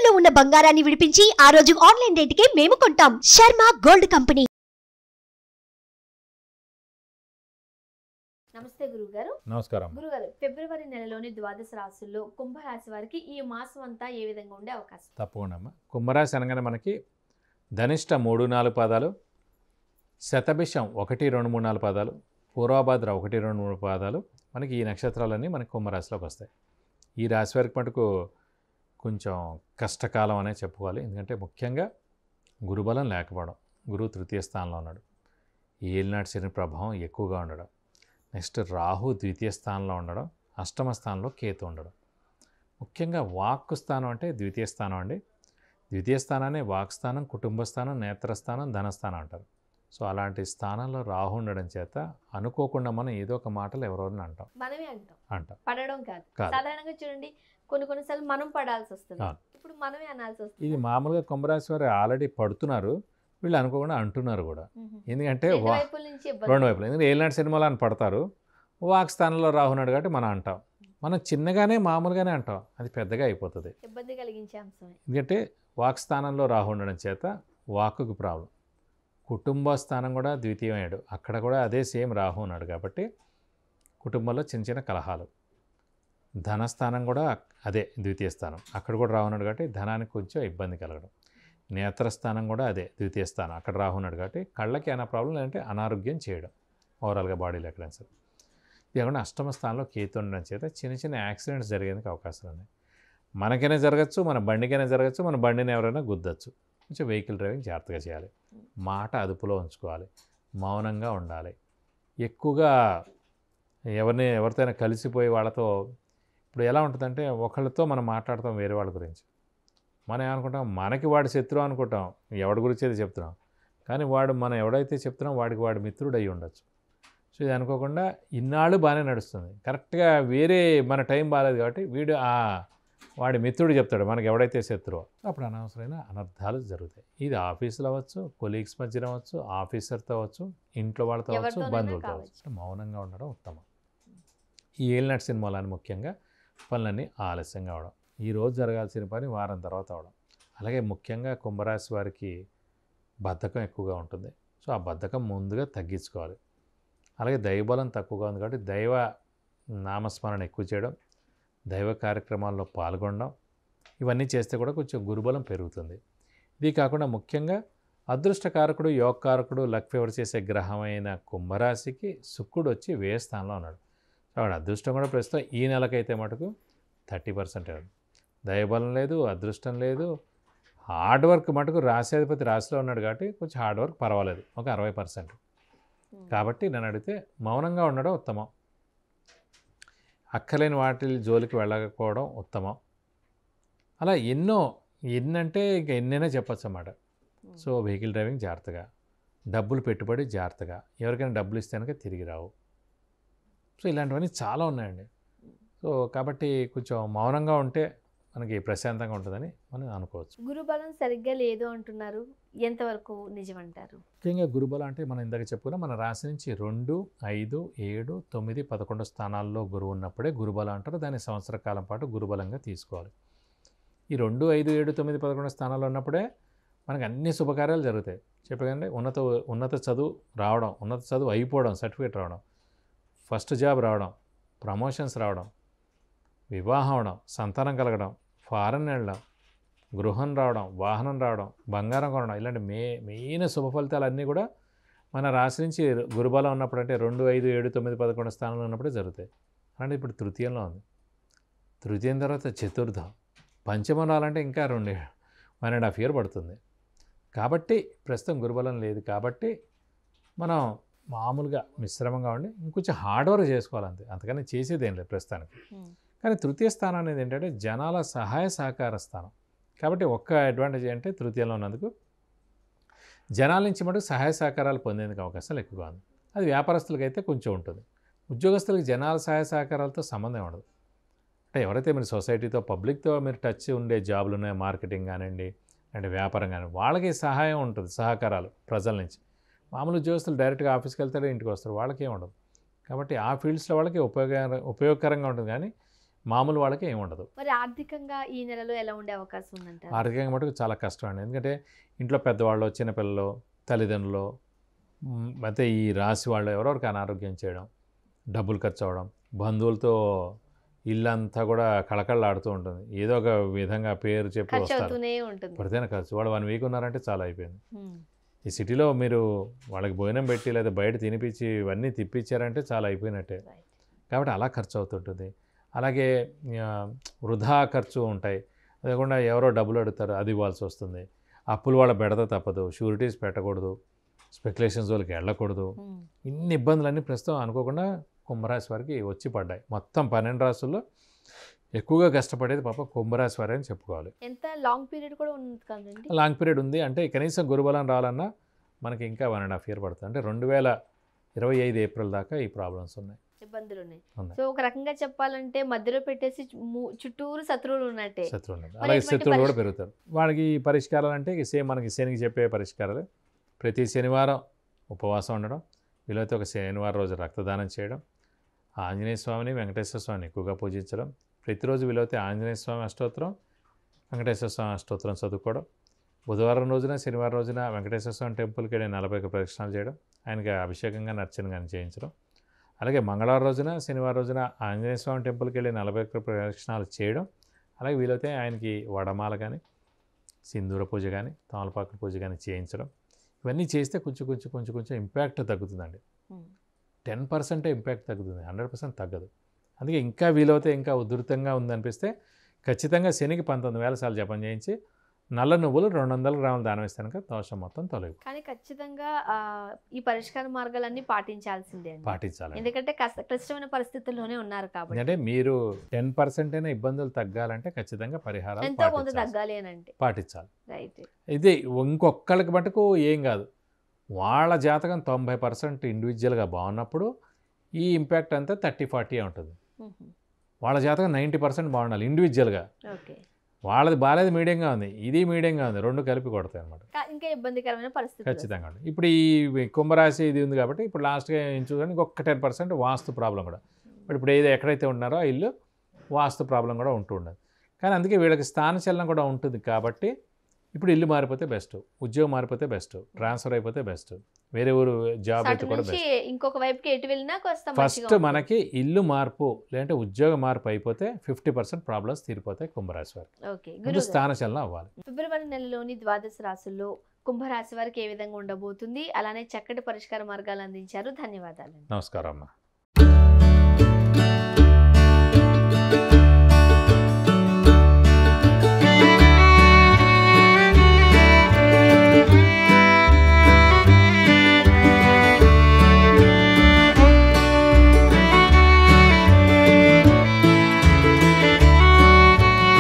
తాకట్టులో ఉన్న బంగారాన్ని విడిపించి ఆ రోజు ఆన్లైన్ రేటుకే మేము కొంటాం. Sharma gold company. నమస్తే గురుగారు. నమస్కారం గురుగారు, ఫిబ్రవరి నెలలోని ద్వాదశ రాశుల్లో కుంభరాశి వారికి ఈ మాసం అంతా ఏ విధంగా ఉండే అవకాశం? తప్పకుండా అమ్మ. కుంభరాశి అనగానే మనకి ధనిష్ట 3-4 పాదాలు, శతభిషం 1-2-3-4 పాదాలు, పూర్వభాద్ర 1-2-3 పాదాలు, మనకి ఈ నక్షత్రాలన్నీ మనకి కుంభరాశిలోకి వస్తాయి. ఈ రాశి వారికి మటుకు కొంచెం కష్టకాలం అనే చెప్పుకోవాలి. ఎందుకంటే ముఖ్యంగా గురుబలం లేకపోవడం, గురువు తృతీయ స్థానంలో ఉన్నాడు, ఏలినాటి శని ప్రభావం ఎక్కువగా ఉండడం, నెక్స్ట్ రాహు ద్వితీయ స్థానంలో ఉండడం, అష్టమ స్థానంలో కేతు ఉండడం. ముఖ్యంగా వాక్కు స్థానం అంటే ద్వితీయ స్థానం అండి. ద్వితీయ స్థానాన్ని వాక్ స్థానం, కుటుంబ స్థానం, నేత్రస్థానం, ధనస్థానం అంటారు. సో అలాంటి స్థానంలో రాహు ఉండడం చేత అనుకోకుండా మనం ఏదో ఒక మాటలు ఎవరెవరిని మనమే అంటాం. పడడం కాదు. సాధారణంగా చూడండి, కొన్నిసార్లు మనం పడాల్సి వస్తుంది, ఇప్పుడు మనమే అనాల్సి వస్తుంది. ఇది మామూలుగా కుంభరాశి వారు ఆల్రెడీ పడుతున్నారు, వీళ్ళు అనుకోకుండా అంటున్నారు కూడా. ఎందుకంటే రెండు వైపులు, ఎందుకంటే ఏలినాటి సినిమాలు అని పడతారు, వాక్ స్థానంలో రాహున్నాడు కాబట్టి మనం అంటాం. మనం చిన్నగానే మామూలుగానే అంటాం, అది పెద్దగా అయిపోతుంది, ఇబ్బంది కలిగించే అంశం. ఎందుకంటే వాక్ స్థానంలో రాహు ఉండడం చేత వాక్కుకు ప్రాబ్లం. కుటుంబ స్థానం కూడా ద్వితీయమయ్యాడు, అక్కడ కూడా అదే సేమ్ రాహు ఉన్నాడు కాబట్టి కుటుంబంలో చిన్న చిన్న కలహాలు. ధనస్థానం కూడా అదే ద్వితీయ స్థానం, అక్కడ కూడా రాహు ఉన్నాడు కాబట్టి ధనానికి కొంచెం ఇబ్బంది కలగడం. నేత్రస్థానం కూడా అదే ద్వితీయ స్థానం, అక్కడ రాహు ఉన్నాడు కాబట్టి కళ్ళకి ఏమైనా ప్రాబ్లం లేదంటే అనారోగ్యం చేయడం ఓవరాల్గా బాడీలో ఎక్కడైనా సరే. ఇది కాకుండా అష్టమ స్థానంలో కేతు ఉండడం చేత చిన్న చిన్న యాక్సిడెంట్స్ జరిగేందుకు అవకాశాలు ఉన్నాయి. మనకైనా జరగచ్చు, మన బండికైనా జరగచ్చు, మన బండిని ఎవరైనా గుద్దచ్చు. కొంచెం వెహికల్ డ్రైవింగ్ జాగ్రత్తగా చేయాలి, మాట అదుపులో ఉంచుకోవాలి, మౌనంగా ఉండాలి. ఎక్కువగా ఎవరితో కలిసిపోయి వాళ్ళతో, ఇప్పుడు ఎలా ఉంటుందంటే ఒకళ్ళతో మనం మాట్లాడతాం వేరే వాళ్ళ గురించి, మనం ఏమనుకుంటాం మనకి వాడి శత్రువు అనుకుంటాం, ఎవడి గురించి అయితే చెప్తున్నాం, కానీ వాడు మనం ఎవడైతే చెప్తున్నాం వాడికి వాడి మిత్రుడు అయ్యి ఉండొచ్చు. సో ఇది అనుకోకుండా ఇన్నాళ్ళు బాగానే నడుస్తుంది, కరెక్ట్గా వేరే మన టైం బాగాలేదు కాబట్టి వీడు వాడి మిత్రుడు చెప్తాడు మనకి ఎవడైతే శత్రువు, అప్పుడు అనవసరమైన అనర్థాలు జరుగుతాయి. ఇది ఆఫీసులో అవ్వచ్చు, కొలీగ్స్ మధ్యన అవ్వచ్చు, ఆఫీసర్తో అవ్వచ్చు, ఇంట్లో వాళ్ళతో అవ్వచ్చు, బంధువులతో అవ్వచ్చు. మౌనంగా ఉండడం ఉత్తమం. ఈ ఏలినాటి సినిమాలని ముఖ్యంగా పనులన్నీ ఆలస్యంగా అవడం, ఈరోజు జరగాల్సిన పని వారం తర్వాత అవడం. అలాగే ముఖ్యంగా కుంభరాశి వారికి బద్ధకం ఎక్కువగా ఉంటుంది. సో ఆ బద్ధకం ముందుగా తగ్గించుకోవాలి. అలాగే దైవబలం తక్కువగా ఉంది కాబట్టి దైవ నామస్మరణ ఎక్కువ చేయడం, దైవ కార్యక్రమాల్లో పాల్గొనడం, ఇవన్నీ చేస్తే కూడా కొంచెం గురుబలం పెరుగుతుంది. ఇది కాకుండా ముఖ్యంగా అదృష్టకారకుడు, యోగకారకుడు, లక్ ఫేవర్ చేసే గ్రహమైన కుంభరాశికి శుక్రుడు వచ్చి వ్యయ స్థానంలో ఉన్నాడు. కాబట్టి అదృష్టం కూడా ప్రస్తుతం ఈ నెలకైతే మటుకు 30%. దైవబలం లేదు, అదృష్టం లేదు, హార్డ్ వర్క్ మటుకు రాశ్యాధిపతి రాశిలో ఉన్నాడు కాబట్టి కొంచెం హార్డ్ వర్క్ పర్వాలేదు, ఒక 60%. కాబట్టి నన్ను అడిగితే మౌనంగా ఉండడం ఉత్తమం, అక్కలేని వాటి జోలికి వెళ్ళకపోవడం ఉత్తమం. అలా ఎన్నంటే ఇంకా ఎన్నైనా చెప్పచ్చు అన్నమాట. సో వెహికల్ డ్రైవింగ్ జాగ్రత్తగా, డబ్బులు పెట్టుబడి జాగ్రత్తగా, ఎవరికైనా డబ్బులు ఇస్తే కనుక తిరిగి రావు. సో ఇలాంటివన్నీ చాలా ఉన్నాయండి. సో కాబట్టి కొంచెం మౌనంగా ఉంటే మనకి ప్రశాంతంగా ఉంటుందని మనం అనుకోవచ్చు. గురుబలం సరిగ్గా లేదు అంటున్నారు, ఎంతవరకు నిజమంటారు? ముఖ్యంగా గురుబలం అంటే మనం ఇందాక చెప్పుకున్నా, మన రాశి నుంచి 2, 5, 7, 9, 11 స్థానాల్లో గురువు ఉన్నప్పుడే గురుబలం అంటారు. దాన్ని సంవత్సర కాలం పాటు గురుబలంగా తీసుకోవాలి. ఈ 2, 5, 7, 9, 11 స్థానాల్లో ఉన్నప్పుడే మనకు అన్ని శుభకార్యాలు జరుగుతాయి. చెప్పకండి, ఉన్నత చదువు రావడం, ఉన్నత చదువు అయిపోవడం, సర్టిఫికేట్ రావడం, ఫస్ట్ జాబ్ రావడం, ప్రమోషన్స్ రావడం, వివాహం అవడం, సంతానం కలగడం, ఫారెన్ వెళ్ళడం, గృహం రావడం, వాహనం రావడం, బంగారం కొనడం, ఇలాంటి మెయిన్ శుభ ఫలితాలన్నీ కూడా మన రాశి నుంచి గురుబలం ఉన్నప్పుడు, అంటే 2, 5, 7, 9, 11 స్థానంలో ఉన్నప్పుడే జరుగుతాయి. అంటే ఇప్పుడు తృతీయంలో ఉంది, తృతీయం తర్వాత చతుర్థం, పంచమం రావాలంటే ఇంకా 1.5 year పడుతుంది. కాబట్టి ప్రస్తుతం గురుబలం లేదు కాబట్టి మనం మామూలుగా మిశ్రమంగా ఉండి ఇంకొంచెం హార్డ్ వర్క్ చేసుకోవాలంతే, అంతకని చేసేది ఏం లేదు ప్రస్తుతానికి. కానీ తృతీయ స్థానం అనేది ఏంటంటే జనాల సహాయ సహకార స్థానం కాబట్టి ఒక్క అడ్వాంటేజ్ అంటే తృతీయంలో ఉన్నందుకు జనాల నుంచి మటుకు సహాయ సహకారాలు పొందేందుకు అవకాశాలు ఎక్కువగా ఉంది. అది వ్యాపారస్తులకైతే కొంచెం ఉంటుంది, ఉద్యోగస్తులకు జనాల సహాయ సహకారాలతో సంబంధం ఉండదు. అంటే ఎవరైతే మీరు సొసైటీతో, పబ్లిక్తో మీరు టచ్ ఉండే జాబులు ఉన్నాయి, మార్కెటింగ్ కానివ్వండి, అంటే వ్యాపారం కానీ, వాళ్ళకి సహాయం ఉంటుంది, సహకారాలు ప్రజల నుంచి. మామూలు ఉద్యోగస్తులు డైరెక్ట్గా ఆఫీస్కి వెళ్తారు, ఇంటికి వస్తారు, వాళ్ళకి ఏమి ఉండదు. కాబట్టి ఆ ఫీల్డ్స్లో వాళ్ళకి ఉపయోగకరంగా ఉంటుంది. కానీ మామూలు వాళ్ళకి ఏమి ఉండదు. మరి ఆర్థికంగా ఈ నెలలో ఎలా ఉండే అవకాశం ఉందంటారు? ఆర్థికంగా మటుకు చాలా కష్టం అండి. ఎందుకంటే ఇంట్లో పెద్దవాళ్ళు, చిన్నపిల్లలు, తల్లిదండ్రులు, అయితే ఈ రాశి వాళ్ళు ఎవరెవరికి అనారోగ్యం చేయడం, డబ్బులు ఖర్చు అవ్వడం, బంధువులతో ఇల్లంతా కూడా కళకళలాడుతూ ఉంటుంది. ఏదో ఒక విధంగా పేరు చెప్పి ఖర్చు వస్తారు, అవుతూనే ఉంటుంది. పడితేనే ఖర్చు. వాళ్ళు 1 వీక్ ఉన్నారంటే చాలా అయిపోయింది. ఈ సిటీలో మీరు వాళ్ళకి భోజనం పెట్టి లేదా బయట తినిపించి ఇవన్నీ తిప్పించారంటే చాలా అయిపోయినట్టే. కాబట్టి అలా ఖర్చు అవుతుంటుంది. అలాగే వృధా ఖర్చు ఉంటాయి. అదే కాకుండా ఎవరో డబ్బులు అడుగుతారు, అది ఇవ్వాల్సి వస్తుంది. అప్పులు వాళ్ళ బెడద తప్పదు, షూరిటీస్ పెట్టకూడదు, స్పెక్యులేషన్స్ వాళ్ళకి వెళ్ళకూడదు. ఇన్ని ఇబ్బందులన్నీ ప్రస్తుతం అనుకోకుండా కుంభరాశి వారికి వచ్చి పడ్డాయి. మొత్తం 12 రాశుల్లో ఎక్కువగా కష్టపడేది పాప కుంభరాశి వారే అని చెప్పుకోవాలి. ఎంత లాంగ్ పీరియడ్ కూడా ఉంది కదండి? లాంగ్ పీరియడ్ ఉంది. అంటే కనీసం గురుబలం రావాలన్నా మనకి ఇంకా 1.5 year పడుతుంది. అంటే 2025 ఏప్రిల్ దాకా ఈ ప్రాబ్లమ్స్ ఉన్నాయి, ఇబ్బందులు ఉన్నాయి. సో ఒక రకంగా చెప్పాలంటే మధ్యలో పెట్టేసి చుట్టూరు శత్రువులు ఉన్నట్టే. శత్రువులు అలాగే శత్రువులు కూడా పెరుగుతారు. వాళ్ళకి పరిష్కారాలు అంటే సేమ్ మనకి శనికి చెప్పే పరిష్కారాలు. ప్రతి శనివారం ఉపవాసం ఉండడం, వీలైతే ఒక శనివారం రోజు రక్తదానం చేయడం, ఆంజనేయ స్వామిని, వెంకటేశ్వర స్వామిని ఎక్కువగా పూజించడం, ప్రతిరోజు వీలైతే ఆంజనేయ స్వామి అష్టోత్తరం, వెంకటేశ్వర స్వామి అష్టోత్తరం చదువుకోవడం, బుధవారం రోజున, శనివారం రోజున వెంకటేశ్వర స్వామి టెంపుల్కి వెళ్ళి 40 ప్రదక్షిణాలు చేయడం, ఆయనకి అభిషేకంగా అర్చన కానీ చేయించడం. అలాగే మంగళవారం రోజున, శనివారం రోజున ఆంజనేయ స్వామి టెంపుల్కి వెళ్ళి 40 ప్రదక్షిణాలు చేయడం. అలాగే వీలైతే ఆయనకి వడమాల కానీ, సింధూర పూజ కానీ, తమలపాకుల పూజ కానీ చేయించడం. ఇవన్నీ చేస్తే కొంచెం ఇంపాక్ట్ తగ్గుతుందండి. 10% ఇంపాక్ట్ తగ్గుతుంది, 100% తగ్గదు. అందుకే ఇంకా వీలైతే ఇంకా ఉధృతంగా ఉందనిపిస్తే ఖచ్చితంగా శనికి 19,000 సార్లు జపం చేయించి నల్ల నువ్వులు 200 గ్రాములు దానం ఇస్తే కనుక దోషం మొత్తం తొలగి. కానీ ఖచ్చితంగా ఈ పరిష్కార మార్గాలన్నీ పాటించాల్సిందే, పాటించాలి. ఎందుకంటే క్లిష్టమైన పరిస్థితుల్లోనే ఉన్నారు కాబట్టి. అంటే మీరు 10% అయినా ఇబ్బందులు తగ్గాలంటే ఖచ్చితంగా పరిహారాలు ఎంతో కొంత తగ్గాలి అని అంటే పాటించాలి. రైట్. ఇది ఇంకొకళ్ళకి మటుకు ఏం కాదు, వాళ్ళ జాతకం 90% ఇండివిజువల్గా బాగున్నప్పుడు ఈ ఇంపాక్ట్ అంతా 30-40 ఉంటుంది. వాళ్ళ జాతకం 90% బాగుండాలి ఇండివిజువల్గా. ఓకే, వాళ్ళది బాగాలేదు మీడియంగా ఉంది, ఇది మీడియంగా ఉంది, రెండు కలిపి కొడతాయి అనమాట. ఇంకా ఇబ్బందికరమైన పరిస్థితి ఖచ్చితంగా ఉంటుంది. ఇప్పుడు ఈ కుంభరాశి ఇది ఉంది కాబట్టి ఇప్పుడు లాస్ట్గా చూడండి ఇంకొక 10% వాస్తు ప్రాబ్లం కూడా. ఇప్పుడు ఏదో ఎక్కడైతే ఉన్నారో ఆ ఇల్లు వాస్తు ప్రాబ్లం కూడా ఉంటూ ఉండదు. కానీ అందుకే వీళ్ళకి స్థానచలనం కూడా ఉంటుంది కాబట్టి ఇప్పుడు ఇల్లు మారిపోతే బెస్ట్, ఉద్యోగం మారిపోతే బెస్ట్, ట్రాన్స్ఫర్ అయిపోతే బెస్ట్, వేరే ఊరు జాబ్ అయితే కూడా బెస్ట్. ఇంకొక వైపుకి ఎటు వెళ్ళినా ఫస్ట్ మనకి ఇల్లు మార్పు లేదంటే ఉద్యోగ మార్పు అయిపోతే 50% ప్రాబ్లమ్స్ తీరిపోతాయి కుంభరాశి వారికి. స్థానచలనం అవ్వాలి. ఫిబ్రవరి నెలలోని ద్వాదశ రాశుల్లో కుంభరాశి వారికి ఏ విధంగా ఉండబోతుంది, అలానే చక్కటి పరిష్కార మార్గాలు అందించారు. ధన్యవాదాలు. నమస్కారం అమ్మా.